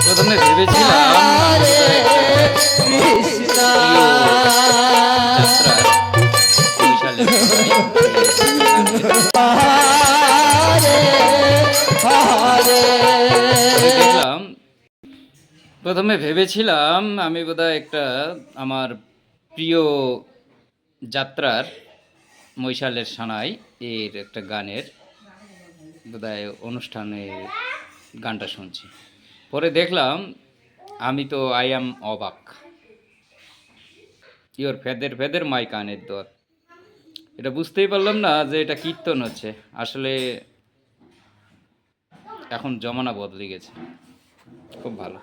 প্রথমে ভেবেছিলাম দেখলাম, প্রথমে ভেবেছিলাম আমি বোধহয় একটা আমার প্রিয় যাত্রার মৈশালের সানাই এর একটা গানের বোধহয় অনুষ্ঠানে গানটা শুনছি। পরে দেখলাম আমি তো আই অ্যাম অবাক, ইওর ফেদের ফেদের মাই কানের দর। এটা বুঝতেই পারলাম না যে এটা কীর্তন হচ্ছে। আসলে এখন জমানা বদলে গেছে, খুব ভালো।